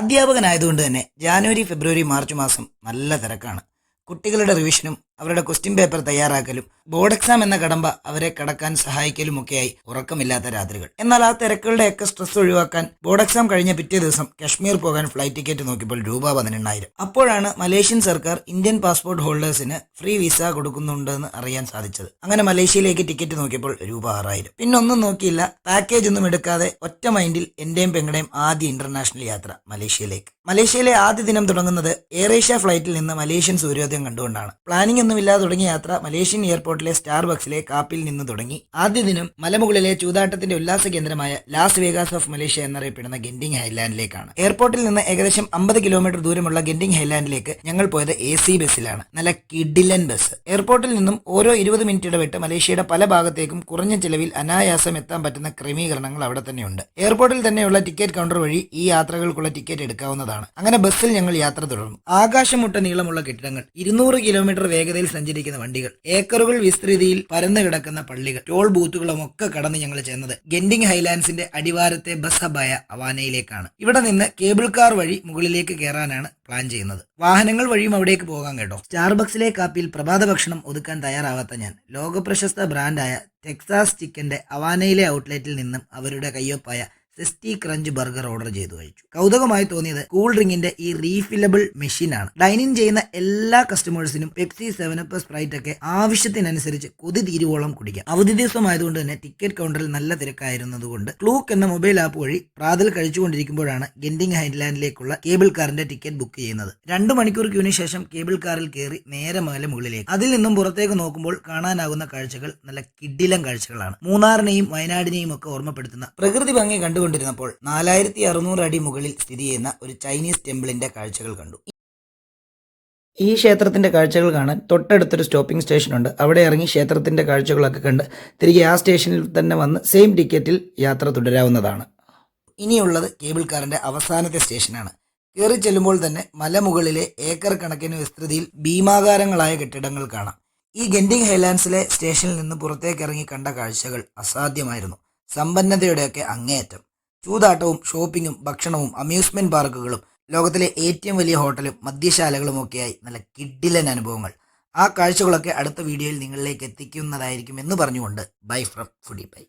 അധ്യാപകനായതുകൊണ്ട് തന്നെ ജാനുവരി, ഫെബ്രുവരി, മാർച്ച് മാസം നല്ല തിരക്കാണ്. കുട്ടികളുടെ റിവിഷനും അവരുടെ ക്വസ്റ്റ്യൻ പേപ്പർ തയ്യാറാക്കലും ബോർഡ് എക്സാം എന്ന കടമ്പ അവരെ കടക്കാൻ സഹായിക്കലുമൊക്കെയായി ഉറക്കമില്ലാത്ത രാത്രികൾ. എന്നാൽ ആ തിരക്കുകളുടെയൊക്കെ സ്ട്രെസ് ഒഴിവാക്കാൻ ബോർഡ് എക്സാം കഴിഞ്ഞ പിറ്റേ ദിവസം കശ്മീർ പോകാൻ ഫ്ലൈറ്റ് ടിക്കറ്റ് നോക്കിയപ്പോൾ രൂപ 18,000. അപ്പോഴാണ് മലേഷ്യൻ സർക്കാർ ഇന്ത്യൻ പാസ്പോർട്ട് ഹോൾഡേഴ്സിന് ഫ്രീ വിസ കൊടുക്കുന്നുണ്ടെന്ന് അറിയാൻ സാധിച്ചത്. അങ്ങനെ മലേഷ്യയിലേക്ക് ടിക്കറ്റ് നോക്കിയപ്പോൾ രൂപ 6,000. പിന്നൊന്നും നോക്കിയില്ല, പാക്കേജ് ഒന്നും എടുക്കാതെ ഒറ്റ മൈൻഡിൽ എന്റെയും പെങ്ങളുടെയും ആദ്യ ഇന്റർനാഷണൽ യാത്ര മലേഷ്യയിലേക്ക്. മലേഷ്യയിലെ ആദ്യ ദിനം തുടങ്ങുന്നത് എയർ ഏഷ്യ ഫ്ലൈറ്റിൽ നിന്ന് മലേഷ്യൻ സൂര്യോദയം കണ്ടുകൊണ്ടാണ്. പ്ലാനിംഗ് ഒന്നുമില്ലാതെ തുടങ്ങിയ യാത്ര മലേഷ്യൻ എയർപോർട്ടിലെ സ്റ്റാർബക്സിലെ കാപ്പിൽ നിന്ന് തുടങ്ങി. ആദ്യ ദിനം മലമുകളിലെ ചൂതാട്ടത്തിന്റെ ഉല്ലാസ കേന്ദ്രമായ ലാസ് വേഗാസ് ഓഫ് മലേഷ്യ എന്നറിയപ്പെടുന്ന ഗെൻഡിംഗ് ഹൈലാൻഡിലേക്കാണ്. എയർപോർട്ടിൽ നിന്ന് ഏകദേശം 50 കിലോമീറ്റർ ദൂരമുള്ള ഗെൻഡിംഗ് ഹൈലാൻഡിലേക്ക് ഞങ്ങൾ പോയത് AC ബസ്സിലാണ്. നല്ല കിഡിലൻ ബസ്. എയർപോർട്ടിൽ നിന്നും ഓരോ 20 മിനിറ്റ് ഇടവിട്ട് മലേഷ്യയുടെ പല ഭാഗത്തേക്കും കുറഞ്ഞ ചിലവിൽ അനായാസം എത്താൻ പറ്റുന്ന ക്രമീകരണങ്ങൾ അവിടെ തന്നെയുണ്ട്. എയർപോർട്ടിൽ തന്നെയുള്ള ടിക്കറ്റ് കൗണ്ടർ വഴി ഈ യാത്രകൾക്കുള്ള ടിക്കറ്റ് എടുക്കാവുന്നതാണ്. അങ്ങനെ ബസ്സിൽ ഞങ്ങൾ യാത്ര തുടർന്നു. ആകാശമുട്ട നീളമുള്ള കെട്ടിടങ്ങൾ, 200 കിലോമീറ്റർ വേഗതയിൽ സഞ്ചരിക്കുന്ന വണ്ടികൾ, ഏക്കറുകൾ വിസ്തൃതിയിൽ പരന്നു കിടക്കുന്ന പള്ളികൾ, ടോൾ ബൂത്തുകളും ഒക്കെ കടന്ന് ഞങ്ങൾ ചെന്നത് ഗെൻഡിംഗ് ഹൈലാൻഡ്സിന്റെ അടിവാരത്തെ ബസ് ഹബായ അവാനയിലേക്കാണ്. ഇവിടെ നിന്ന് കേബിൾ കാർ വഴി മുകളിലേക്ക് കയറാനാണ് പ്ലാൻ ചെയ്യുന്നത്. വാഹനങ്ങൾ വഴിയും അവിടേക്ക് പോകാൻ കേട്ടോ. സ്റ്റാർബക്സിലെ കാപ്പിയിൽ പ്രഭാത ഭക്ഷണം ഒതുക്കാൻ തയ്യാറാവാത്ത ഞാൻ ലോകപ്രശസ്ത ബ്രാൻഡായ ടെക്സാസ് ചിക്കന്റെ അവാനയിലെ ഔട്ട്ലെറ്റിൽ നിന്നും അവരുടെ കയ്യൊപ്പായ സെസ്റ്റി ക്രഞ്ച് ബർഗർ ഓർഡർ ചെയ്തു കഴിച്ചു. കൗതുകമായി തോന്നിയത് കൂൾ ഡ്രിങ്കിന്റെ ഈ റീഫില്ലബിൾ മെഷീനാണ്. ഡൈനിങ് ചെയ്യുന്ന എല്ലാ കസ്റ്റമേഴ്സിനും പെപ്സി, 7up, സ്പ്രൈറ്റ് ഒക്കെ ആവശ്യത്തിനനുസരിച്ച് കൊതി തീരുവോളം കുടിക്കാം. അവധി ദിവസമായതുകൊണ്ട് തന്നെ ടിക്കറ്റ് കൗണ്ടറിൽ നല്ല തിരക്കായിരുന്നതുകൊണ്ട് ക്ലൂക്ക് എന്ന മൊബൈൽ ആപ്പ് വഴി പ്രാതൽ കഴിച്ചുകൊണ്ടിരിക്കുമ്പോഴാണ് ഗെൻഡിംഗ് ഹൈലാൻഡിലേക്കുള്ള കേബിൾ കാറിന്റെ ടിക്കറ്റ് ബുക്ക് ചെയ്യുന്നത്. 2 മണിക്കൂർ ക്യൂവിന് ശേഷം കേബിൾ കാറിൽ കയറി നേരെ മുകളിലേക്ക്. അതിൽ നിന്നും പുറത്തേക്ക് നോക്കുമ്പോൾ കാണാനാകുന്ന കാഴ്ചകൾ നല്ല കിഡിലൻ കാഴ്ചകളാണ്. മൂന്നാറിനെയും വയനാടിനെയും ഒക്കെ ഓർമ്മപ്പെടുത്തുന്ന പ്രകൃതി ഭംഗി കണ്ടുകൊണ്ടിരുന്നപ്പോൾ 4600 അടി മുകളിൽ സ്ഥിതി ചെയ്യുന്ന ഒരു ചൈനീസ് ടെമ്പിളിന്റെ കാഴ്ചകൾ കണ്ടു. ഈ ക്ഷേത്രത്തിന്റെ കാഴ്ചകൾ കാണാൻ തൊട്ടടുത്തൊരു സ്റ്റോപ്പിംഗ് സ്റ്റേഷൻ ഉണ്ട്. അവിടെ ഇറങ്ങി ക്ഷേത്രത്തിന്റെ കാഴ്ചകളൊക്കെ കണ്ട് തിരികെ ആ സ്റ്റേഷനിൽ തന്നെ വന്ന് സെയിം ടിക്കറ്റിൽ യാത്ര തുടരാവുന്നതാണ്. ഇനിയുള്ളത് കേബിൾ കാറിന്റെ അവസാനത്തെ സ്റ്റേഷനാണ്. കയറി ചെല്ലുമ്പോൾ തന്നെ മലമുകളിലെ ഏക്കർ കണക്കിന് വിസ്തൃതിയിൽ ഭീമാകാരങ്ങളായ കെട്ടിടങ്ങൾ കാണാം. ഈ ഗെൻഡിംഗ് ഹൈലാൻഡ്സിലെ സ്റ്റേഷനിൽ നിന്ന് പുറത്തേക്ക് ഇറങ്ങി കണ്ട കാഴ്ചകൾ അസാധ്യമായിരുന്നു. സമ്പന്നതയുടെയൊക്കെ അങ്ങേയറ്റം. ചൂതാട്ടവും ഷോപ്പിങ്ങും ഭക്ഷണവും അമ്യൂസ്മെന്റ് പാർക്കുകളും ലോകത്തിലെ ഏറ്റവും വലിയ ഹോട്ടലും മദ്യശാലകളും ഒക്കെയായി നല്ല കിഡിലൻ അനുഭവങ്ങൾ. ആ കാഴ്ചകളൊക്കെ അടുത്ത വീഡിയോയിൽ നിങ്ങളിലേക്ക് എത്തിക്കുന്നതായിരിക്കും എന്ന് പറഞ്ഞുകൊണ്ട് ബൈ ഫ്രം ഫുഡി ബൈ.